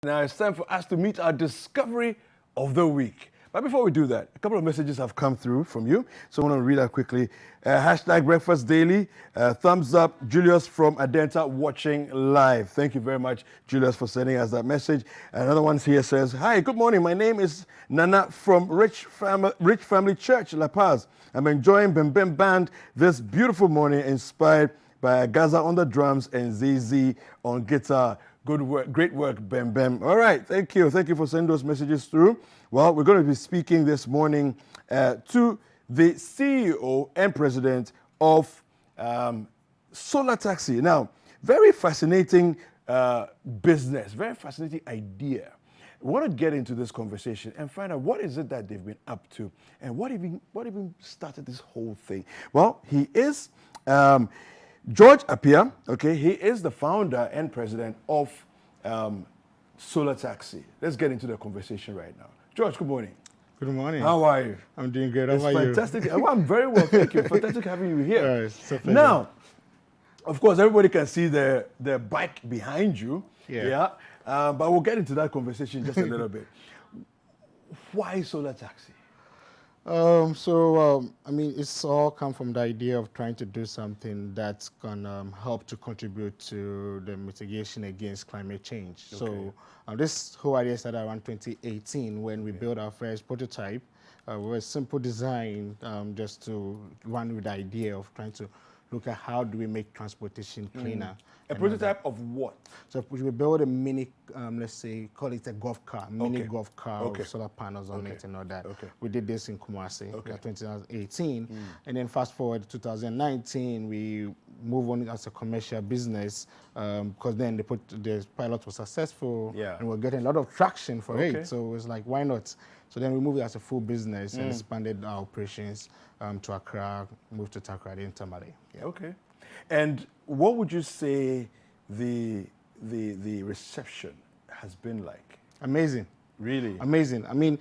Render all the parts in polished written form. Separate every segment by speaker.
Speaker 1: Now it's time for us to meet our discovery of the week. But before we do that, a couple of messages have come through from you, so I want to read out quickly. Hashtag Breakfast Daily, thumbs up, Julius from Adenta watching live. Thank you very much, Julius, for sending us that message. Another one here says, hi, good morning. My name is Nana from Rich Family Church, La Paz. I'm enjoying Bem Bem Band this beautiful morning, inspired by Gaza on the drums and ZZ on guitar. Good work, great work, Bem Bem. All right, thank you. Thank you for sending those messages through. Well, we're going to be speaking this morning to the CEO and president of Solar Taxi. Now, very fascinating business, very fascinating idea. We want to get into this conversation and find out what is it that they've been up to and what even started this whole thing. Well, he is Jorge Appiah, okay, he is the founder and president of Solar Taxi. Let's get into the conversation right now. George, good morning.
Speaker 2: Good morning.
Speaker 1: How are you?
Speaker 2: I'm doing good. How
Speaker 1: It's
Speaker 2: are you?
Speaker 1: fantastic. Well, I'm very well, thank you. Fantastic having you here.
Speaker 2: It's so pleasure.
Speaker 1: Now, of course, everybody can see the bike behind you.
Speaker 2: Yeah.
Speaker 1: But we'll get into that conversation just a little bit. Why Solar Taxi?
Speaker 2: I mean, it's all come from the idea of trying to do something that's going to help to contribute to the mitigation against climate change.
Speaker 1: Okay.
Speaker 2: So this whole idea started around 2018 when we built our first prototype. With a simple design just to run with the idea of trying to look at how do we make transportation cleaner.
Speaker 1: A prototype of what?
Speaker 2: So we built a mini, let's say, call it a golf car, mini
Speaker 1: Okay.
Speaker 2: golf car
Speaker 1: Okay.
Speaker 2: with solar panels on
Speaker 1: Okay.
Speaker 2: it and all that.
Speaker 1: Okay.
Speaker 2: We did this in Kumasi
Speaker 1: Okay.
Speaker 2: in 2018. And then fast forward to 2019, we move on as a commercial business because then the pilot was successful
Speaker 1: Yeah.
Speaker 2: and we're getting a lot of traction for
Speaker 1: Okay.
Speaker 2: it. So it was like, why not? So then we moved it as a full business and expanded our operations to Accra, moved to Takoradi and Tamale. Yeah.
Speaker 1: Okay. And what would you say the reception has been like?
Speaker 2: Amazing.
Speaker 1: Really?
Speaker 2: Amazing. I mean,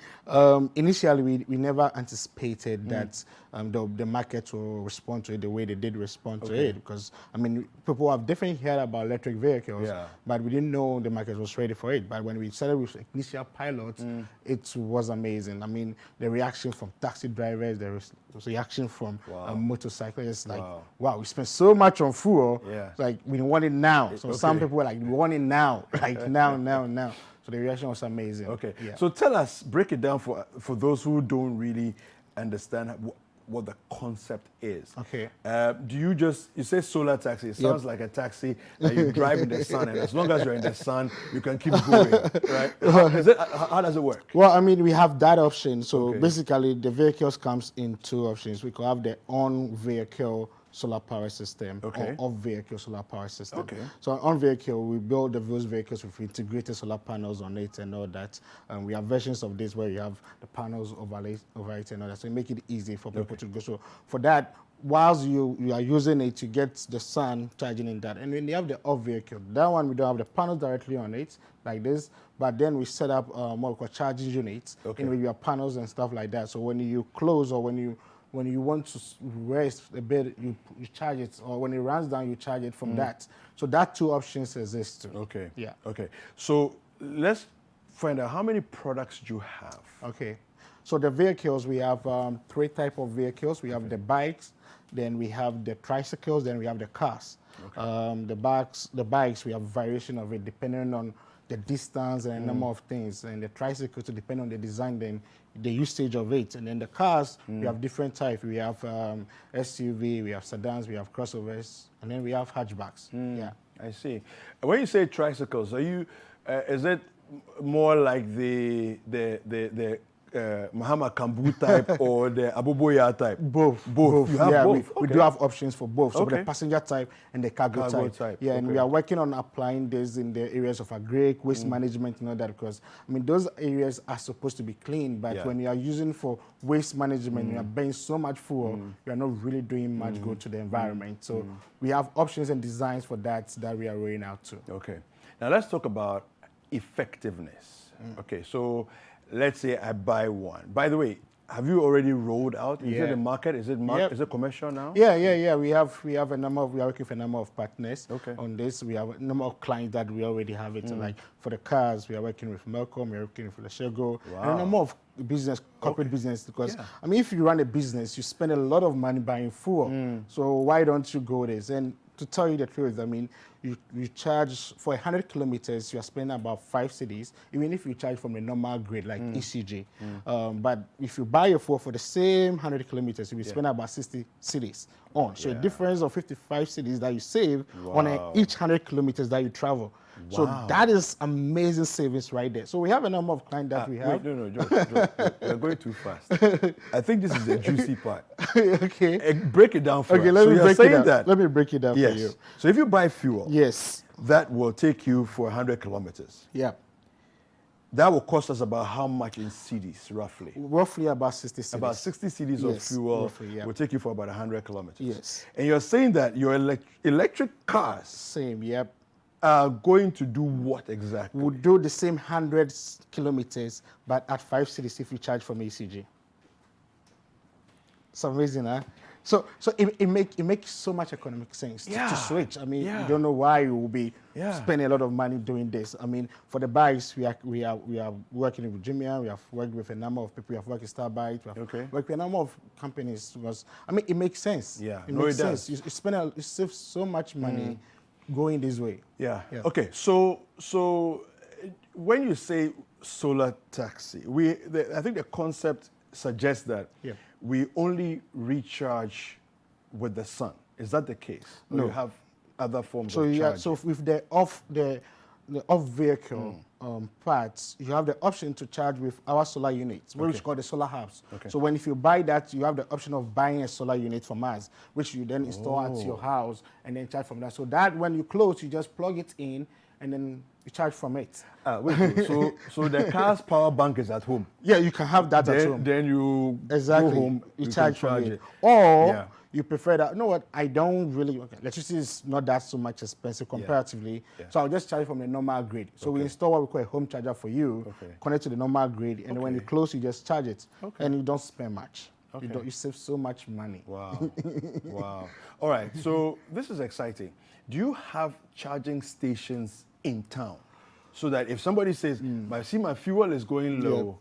Speaker 2: initially we never anticipated that the market will respond to it the way they did respond to it, because I mean, people have definitely heard about electric vehicles, but we didn't know the market was ready for it. But when we started with initial pilots, it was amazing. I mean, the reaction from taxi drivers, there was reaction from motorcyclists, like, wow, we spent so much on fuel, like we want it now. So some people were like, we want it now, like now. So the reaction was amazing.
Speaker 1: Okay.
Speaker 2: Yeah.
Speaker 1: So tell us, break it down for those who don't really understand what the concept is.
Speaker 2: Okay.
Speaker 1: You say solar taxi. It sounds like a taxi that you drive in the sun, and as long as you're in the sun, you can keep going, right? How does it work?
Speaker 2: Well, I mean, we have that option. So basically, the vehicles comes in two options. We could have the on-vehicle solar power system or off-vehicle solar power system. Okay. So on vehicle, we build those vehicles with integrated solar panels on it and all that. We have versions of this where you have the panels over it and all that. So make it easy for people to go. So for that, whilst you are using it, you get the sun charging in that. And when you have the off-vehicle, that one we don't have the panels directly on it like this, but then we set up what we call charging units in with your panels and stuff like that. So when you close or when you want to rest a bit, you charge it, or when it runs down, you charge it from that. So that two options exist too.
Speaker 1: Okay.
Speaker 2: Yeah.
Speaker 1: Okay. So let's find out how many products you have.
Speaker 2: Okay. So the vehicles, we have three types of vehicles. We have the bikes, then we have the tricycles, then we have the cars. Okay. The bikes, we have variation of it depending on the distance and a number of things. And the tricycles, to depend on the design, then the usage of it. And then the cars, we have different types. We have SUV, we have sedans, we have crossovers, and then we have hatchbacks. Yeah.
Speaker 1: I see. When you say tricycles, are you? Is it more like the Mahama Kambu type or the Abuboya type?
Speaker 2: Both.
Speaker 1: You have both.
Speaker 2: We do have options for both. So the passenger type and the cargo type. Yeah, and we are working on applying this in the areas of agri, waste management and all that, because I mean those areas are supposed to be clean, but when you are using for waste management, you are burning so much fuel, you are not really doing much good to the environment. So we have options and designs for that we are rolling out to.
Speaker 1: Okay. Now let's talk about effectiveness. Okay, so let's say I buy one. By the way, have you already rolled out? Is
Speaker 2: Yeah.
Speaker 1: it a market? Is it
Speaker 2: Yep.
Speaker 1: Is it commercial now?
Speaker 2: Yeah. We are working with a number of partners
Speaker 1: Okay.
Speaker 2: on this. We have a number of clients that we already have it. Like for the cars, we are working with Melcom, we are working with Leshego, and a number of corporate business, because I mean, if you run a business, you spend a lot of money buying fuel. So why don't you go this? And to tell you the truth, I mean, you charge for 100 kilometers, you are spending about 5 cities, even if you charge from a normal grade like ECG. But if you buy a fuel for the same 100 kilometers, you will spend about 60 cities on. So a difference of 55 cities that you save on each 100 kilometers that you travel. So that is amazing savings right there. So we have a number of clients that we have.
Speaker 1: Wait, no, George, you're going too fast. I think this is the juicy part.
Speaker 2: Okay.
Speaker 1: Break it down for us.
Speaker 2: Okay, let
Speaker 1: So
Speaker 2: me
Speaker 1: you're
Speaker 2: break it
Speaker 1: saying
Speaker 2: down.
Speaker 1: that.
Speaker 2: Let me break it down
Speaker 1: Yes.
Speaker 2: for you.
Speaker 1: So if you buy fuel,
Speaker 2: Yes.
Speaker 1: that will take you for 100 kilometers.
Speaker 2: Yeah.
Speaker 1: That will cost us about how much in cedis, roughly?
Speaker 2: Roughly about 60 cities.
Speaker 1: About 60 cedis of
Speaker 2: Yes,
Speaker 1: fuel
Speaker 2: roughly, yeah.
Speaker 1: will take you for about 100 kilometers.
Speaker 2: Yes.
Speaker 1: And you're saying that your electric cars
Speaker 2: Same, yep.
Speaker 1: are going to do what exactly?
Speaker 2: Would do the same 100 kilometers, but at 5 cities if you charge from ECG. It's amazing, huh? So it makes so much economic sense to switch. I mean, you don't know why you will be spending a lot of money doing this. I mean, for the bikes, we are working with Jimmy. We have worked with a number of people. We have worked with Starbike. We have worked with a number of companies. Because I mean, it makes sense.
Speaker 1: Yeah,
Speaker 2: it makes sense. You save so much money going this way.
Speaker 1: Yeah. Okay. So when you say solar taxi, I think the concept suggests that we only recharge with the sun. Is that the case? Or
Speaker 2: No.
Speaker 1: you have other forms of charging?
Speaker 2: So with the off vehicle parts, you have the option to charge with our solar units, which is called the solar hubs. So if you buy that, you have the option of buying a solar unit from us, which you then install at your house and then charge from that. So that when you close, you just plug it in and then you charge from it.
Speaker 1: Wait, so the car's power bank is at home.
Speaker 2: Yeah, you can have that at home.
Speaker 1: Then you
Speaker 2: go home, you charge from it.
Speaker 1: it.
Speaker 2: Or you prefer that, you know what, I don't really, electricity is not that so much expensive comparatively, so I'll just charge from the normal grid. So we install what we call a home charger for you, connect to the normal grid, and when you close, you just charge it, and you don't spend much. You save so much money.
Speaker 1: Wow. Wow. All right, so this is exciting. Do you have charging stations in town? So that if somebody says, I see my fuel is going low,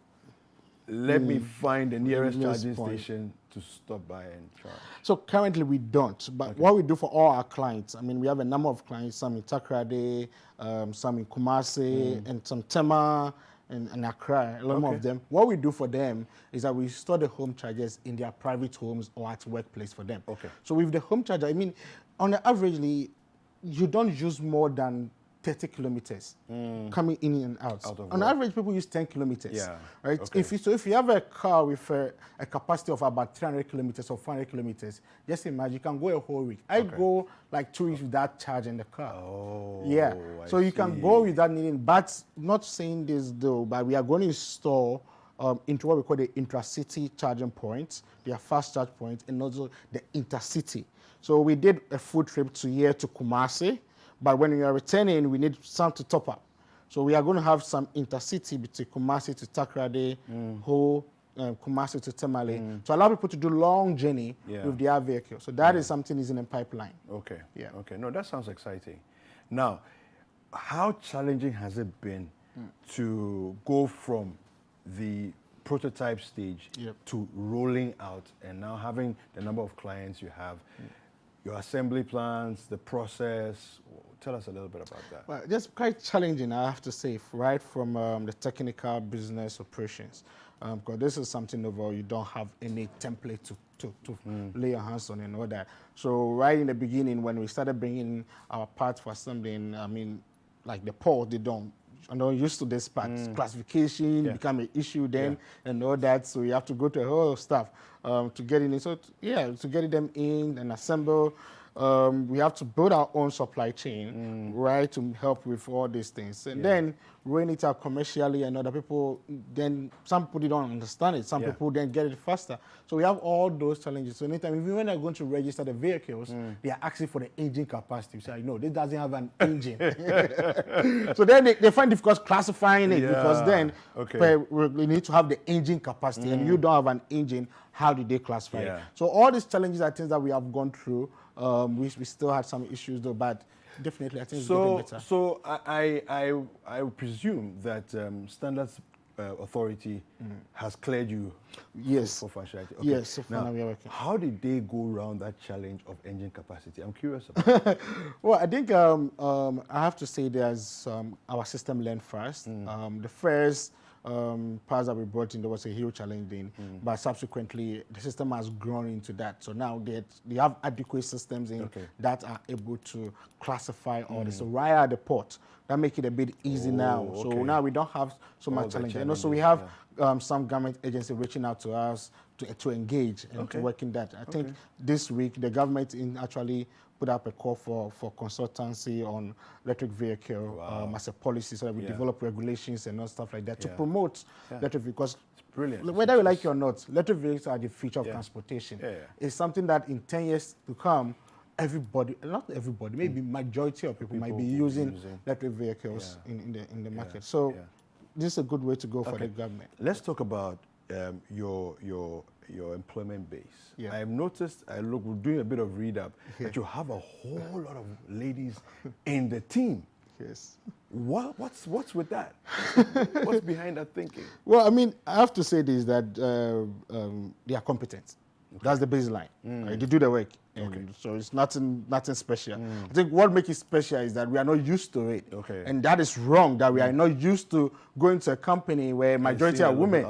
Speaker 1: let me find the nearest charging station to stop by and charge.
Speaker 2: So currently we don't, but what we do for all our clients, I mean, we have a number of clients, some in Takoradi, some in Kumasi, and some Tema, and Accra, a lot of them. What we do for them is that we store the home chargers in their private homes or at workplace for them. So with the home charger, I mean, on the averagely, you don't use more than 30 kilometers coming in and out. On average, people use 10 kilometers. Right? If you have a car with a capacity of about 300 kilometers or 400 kilometers, just imagine you can go a whole week. I go like 2 weeks without charging the car. So you can go without needing, but not saying this though, but we are going to install into what we call the intracity charging points. They are fast charge points, and also the intercity. So we did a food trip to Kumasi, but when we are returning, we need some to top up. So we are going to have some intercity between Kumasi to Takoradi, Kumasi to Temale, to allow people to do long journey with their vehicle. So that is something is in the pipeline.
Speaker 1: Okay. No, that sounds exciting. Now, how challenging has it been to go from the prototype stage to rolling out and now having the number of clients you have? Your assembly plans, the process. Tell us a little bit about that.
Speaker 2: Well, it's quite challenging, I have to say, right from the technical business operations. Because this is something novel, you don't have any template to lay your hands on and all that. So right in the beginning, when we started bringing our parts for assembling, I mean, like the port, they don't. I'm not used to this part. Classification become an issue then and all that. So you have to go to a whole stuff to get it in. So to get them in and assemble. we have to build our own supply chain, right, to help with all these things. And then rolling it out commercially, and other people, then some people don't understand it. Some people then get it faster. So we have all those challenges. So anytime, even when they're going to register the vehicles, they are asking for the engine capacity. We say, no, this doesn't have an engine. So then they find difficult classifying it because then we need to have the engine capacity, and you don't have an engine. How do they classify it? So all these challenges are things that we have gone through. We still had some issues though, but definitely I think it's getting better.
Speaker 1: So I presume that Standards Authority has cleared you for functionality. Okay.
Speaker 2: Yes, so
Speaker 1: now,
Speaker 2: we are working.
Speaker 1: how did they go around that challenge of engine capacity? I'm curious about that.
Speaker 2: Well, I think I have to say there's our system learned first. The first parts that we brought in, there was a huge challenge then, but subsequently the system has grown into that. So now they have adequate systems in that are able to classify all this. So right at the port, that make it a bit easy now. So now we don't have so much challenge. And also we have some government agency reaching out to us to engage and to work in that. I think this week the government actually put up a call for consultancy on electric vehicle as a policy, so that we develop regulations and all stuff like that to promote electric vehicles.
Speaker 1: It's brilliant.
Speaker 2: Whether you like it or not, electric vehicles are the future of transportation. It's something that in 10 years to come, everybody, not everybody, maybe majority of people might be using electric vehicles in the market. So this is a good way to go for the government.
Speaker 1: Let's talk about your employment base. I've noticed, we're doing a bit of read up, that you have a whole lot of ladies in the team.
Speaker 2: Yes.
Speaker 1: What's with that? What's behind that thinking?
Speaker 2: Well, I mean, I have to say this, that they are competent. That's the baseline. Right? They do the work. And so it's nothing special. I think what makes it special is that we are not used to it. And that is wrong, that we are not used to going to a company where majority are women.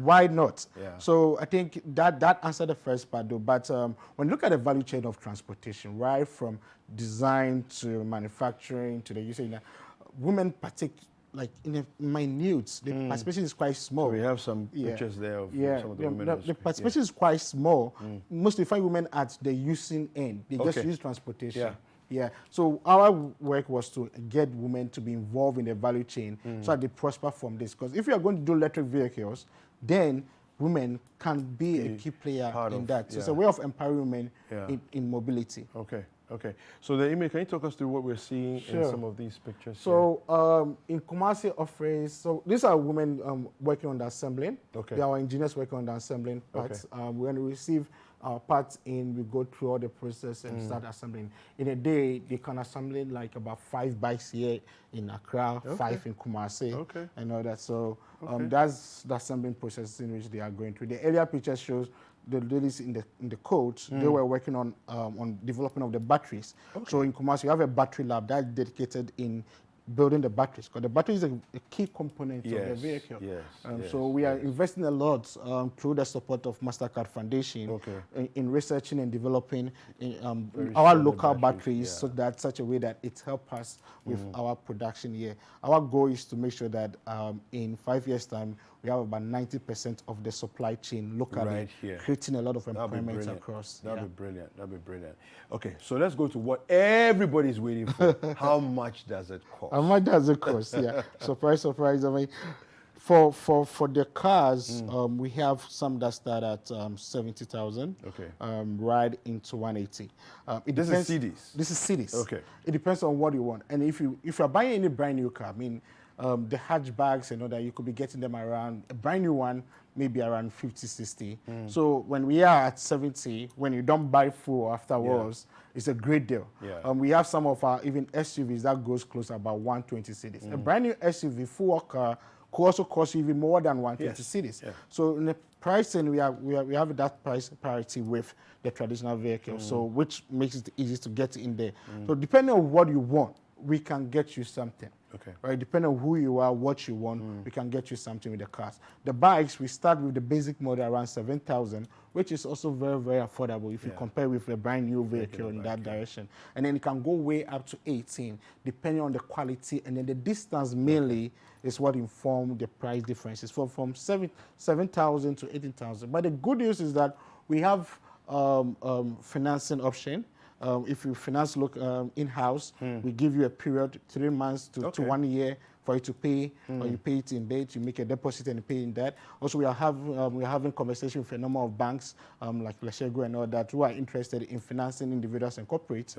Speaker 2: Why not? So I think that answered the first part though. But when you look at the value chain of transportation, right from design to manufacturing to the usage, women partake like in a minute. The participation is quite small.
Speaker 1: So we have some pictures there of some of the women.
Speaker 2: The participation is quite small. Mostly find women at the using end. They just use transportation. So our work was to get women to be involved in the value chain so that they prosper from this. Because if you are going to do electric vehicles, then women can be a key player in that. So it's a way of empowering women in mobility.
Speaker 1: Okay. So the image, can you talk us through what we're seeing in some of these pictures?
Speaker 2: So in Kumasi office, so these are women working on the assembling. They are engineers working on the assembling parts. When we receive our parts in, we go through all the process and start assembling. In a day, they can assemble like about 5 bikes here in Accra, 5 in Kumasi, and all that. So that's the assembling process in which they are going through. The earlier picture shows the ladies in the coach, they were working on development of the batteries. So in Kumasi, we have a battery lab that's dedicated in building the batteries, because the battery is a key component of the vehicle. So we are investing a lot through the support of MasterCard Foundation in researching and developing our local batteries, so that such a way that it helps us with our production here. Our goal is to make sure that in 5 years' time, we have about 90% of the supply chain locally, creating a lot of employment across.
Speaker 1: That'd be brilliant. That'd be brilliant. Okay, so let's go to what everybody's waiting for. How much does it cost?
Speaker 2: How much does it cost? Surprise. I mean, for the cars, we have some that start at 70,000. Right into 180.
Speaker 1: This is CDs.
Speaker 2: This is CDs. It depends on what you want. And if you're buying any brand new car, I mean, the hatchbacks and all that, you could be getting them around, a brand new one, maybe around 50, 60. So when we are at 70, when you don't buy full afterwards, it's a great deal. We have some of our even SUVs that goes close about 120 cedis. A brand new SUV, full car, could also cost you even more than 120 cedis. So in the pricing, we have that price parity with the traditional vehicle, so which makes it easy to get in there. So depending on what you want, we can get you something. Right, depending on who you are, what you want, we can get you something with the cars. The bikes, we start with the basic model around 7,000, which is also very, very affordable if you compare with a brand new vehicle in that direction. And then it can go way up to 18, depending on the quality, and then the distance mainly is what informs the price differences from 7,000 to 18,000. But the good news is that we have financing option. if you finance in-house, we give you a period, 3 months to 1 year for you to pay, or you pay it in date, you make a deposit and you pay in that. Also, we are having conversation with a number of banks, like Leshego and all that, who are interested in financing individuals and corporates.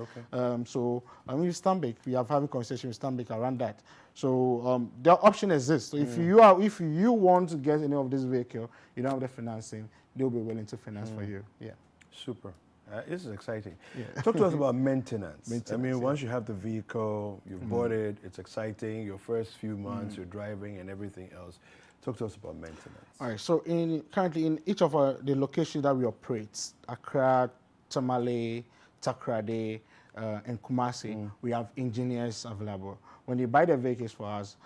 Speaker 2: So, with Stanbic, we are having conversation with Stanbic around that. So, the option exists. So, if you want to get any of this vehicle, you don't have the financing, they'll be willing to finance for you. Yeah.
Speaker 1: Super. This is exciting. Yeah. Talk to us about maintenance. I mean, once you have the vehicle, you've bought it, it's exciting, your first few months, you're driving and everything else. Talk to us about maintenance.
Speaker 2: All right, so currently in each of the locations that we operate, Accra, Tamale, Takoradi, and Kumasi, we have engineers available. When you buy the vehicles for us,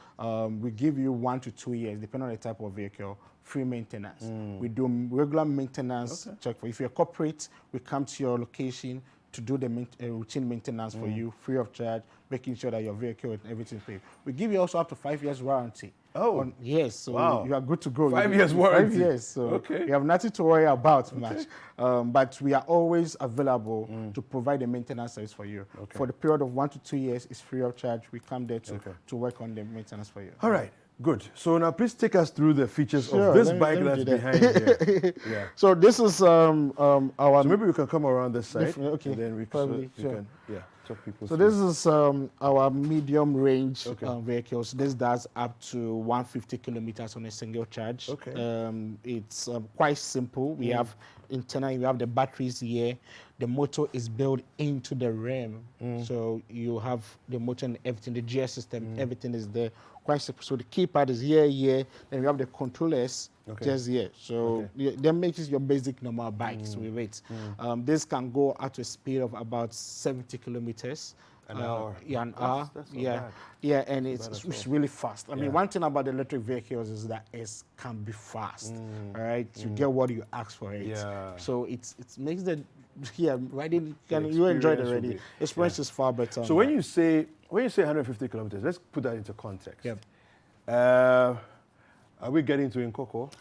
Speaker 2: we give you 1 to 2 years, depending on the type of vehicle, free maintenance. We do regular maintenance check for you. If you're a corporate, we come to your location to do the routine maintenance for you, free of charge, making sure that your vehicle and everything is paid. We give you also up to 5 years warranty. Oh, yes. So you are good to go.
Speaker 1: 5 years warranty.
Speaker 2: 5 years. So you have nothing to worry about much. But we are always available to provide the maintenance service for you. For the period of 1 to 2 years, it's free of charge. We come there to work on the maintenance for you.
Speaker 1: All right. Good. So now please take us through the features of this bike that's behind here. Yeah.
Speaker 2: So this is our...
Speaker 1: So maybe we can come around this side.
Speaker 2: Okay.
Speaker 1: And then we can talk people
Speaker 2: So this is our medium range vehicles. This does up to 150 kilometers on a single charge. It's quite simple. We have internal, we have the batteries here. The motor is built into the rim. So you have the motor and everything, the gear system, everything is there. Quite simple. So the keypad is here, then we have the controllers just here. So that makes it your basic normal bikes with it. This can go at a speed of about 70 kilometers.
Speaker 1: An hour.
Speaker 2: Yeah, an hour.
Speaker 1: That's
Speaker 2: yeah, and it's really fast. I mean, one thing about the electric vehicles is that it can be fast. All right, you get what you ask for it.
Speaker 1: Yeah.
Speaker 2: So it makes the riding. You enjoy the riding. Experience is far better.
Speaker 1: So when you say 150 kilometers, let's put that into context.
Speaker 2: Yep.
Speaker 1: Are we getting to Nkoko?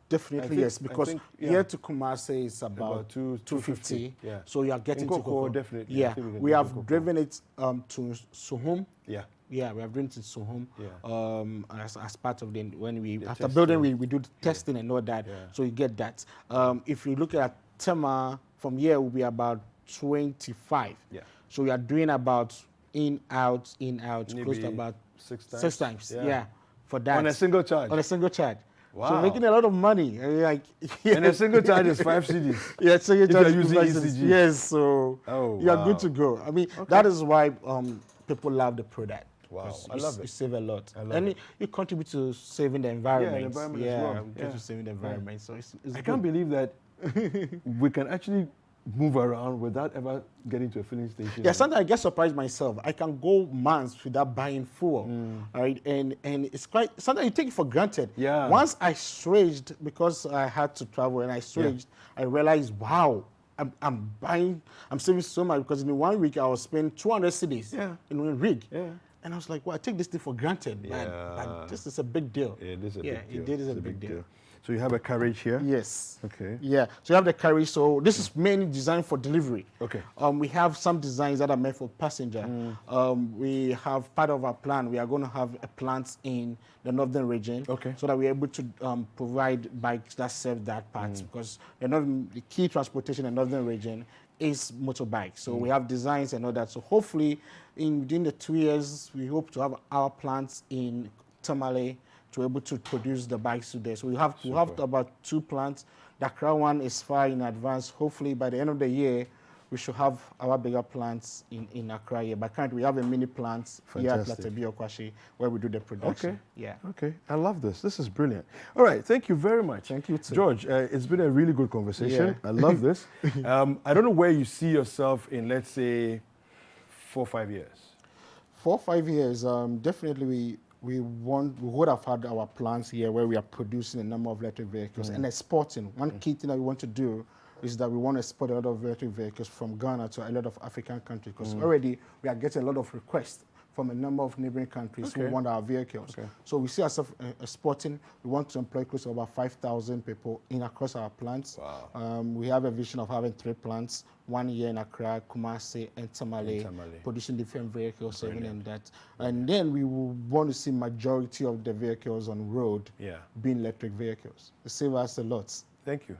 Speaker 2: Definitely yes, because here to Kumasi is about 250.
Speaker 1: Yeah.
Speaker 2: So you are getting
Speaker 1: Nkoko,
Speaker 2: to Koko.
Speaker 1: definitely.
Speaker 2: Yeah, we have driven it to Suhum.
Speaker 1: Yeah.
Speaker 2: Yeah, we have driven it to Suhum.
Speaker 1: Yeah.
Speaker 2: As part of after building we do the testing and all that.
Speaker 1: Yeah.
Speaker 2: So you get that. If you look at Tema, from here will be about 25.
Speaker 1: Yeah.
Speaker 2: So we are doing about in out,
Speaker 1: maybe
Speaker 2: close to about
Speaker 1: 6 times.
Speaker 2: 6 times. Yeah. For that.
Speaker 1: On a single charge.
Speaker 2: On a single charge.
Speaker 1: Wow.
Speaker 2: So making a lot of money.
Speaker 1: And a single charge is 5 CDs.
Speaker 2: Yeah, single charge is
Speaker 1: using
Speaker 2: 5
Speaker 1: ECG.
Speaker 2: CDs. Yes, so you are good to go. I mean, that is why people love the product.
Speaker 1: Wow, I love it.
Speaker 2: You save a lot.
Speaker 1: And
Speaker 2: you contribute to saving the environment.
Speaker 1: Yeah, the environment as well.
Speaker 2: Yeah, to saving the environment. So it's
Speaker 1: I can't believe that we can actually move around without ever getting to a filling station.
Speaker 2: Yeah, sometimes I get surprised myself. I can go months without buying fuel, right? And it's quite, sometimes you take it for granted.
Speaker 1: Yeah.
Speaker 2: Once I switched, because I had to travel and I switched, I realized, wow, I'm saving so much, because in 1 week I was spending 200 cedis in one rig. Yeah. And I was like, well, I take this thing for granted, man. But this is a big deal.
Speaker 1: It is a big deal.
Speaker 2: It is a big deal.
Speaker 1: So you have a carriage here?
Speaker 2: Yes.
Speaker 1: Okay.
Speaker 2: Yeah. So you have the carriage. So this is mainly designed for delivery.
Speaker 1: Okay.
Speaker 2: We have some designs that are meant for passenger. We have part of our plan. We are going to have a plant in the northern region. Okay. So that we're able to provide bikes that serve that part, because the key transportation in the northern region is motorbikes. So we have designs and all that. So hopefully within the 2 years, we hope to have our plants in Tamale to be able to produce the bikes today. So we have about 2 plants. The Accra one is far in advance. Hopefully by the end of the year, we should have our bigger plants in Accra here. But currently we have a mini plant here at Latebi Okwashi where we do the production.
Speaker 1: Okay.
Speaker 2: Yeah.
Speaker 1: Okay. I love this. This is brilliant. All right. Thank you very much.
Speaker 2: Thank you too.
Speaker 1: George, it's been a really good conversation.
Speaker 2: Yeah.
Speaker 1: I love this. I don't know where you see yourself in, let's say, 4 or 5 years.
Speaker 2: 4 or 5 years, definitely we would have had our plants here where we are producing a number of electric vehicles and exporting. One key thing that we want to do is that we want to export a lot of electric vehicles from Ghana to a lot of African countries, because already we are getting a lot of requests from a number of neighboring countries who want our vehicles. So we see ourselves exporting. We want to employ close to about 5,000 people across our plants.
Speaker 1: Wow.
Speaker 2: We have a vision of having 3 plants, one here in Accra, Kumasi, and Tamale, producing different vehicles, even in that. And then we will want to see majority of the vehicles on road being electric vehicles. It saves us a lot.
Speaker 1: Thank you.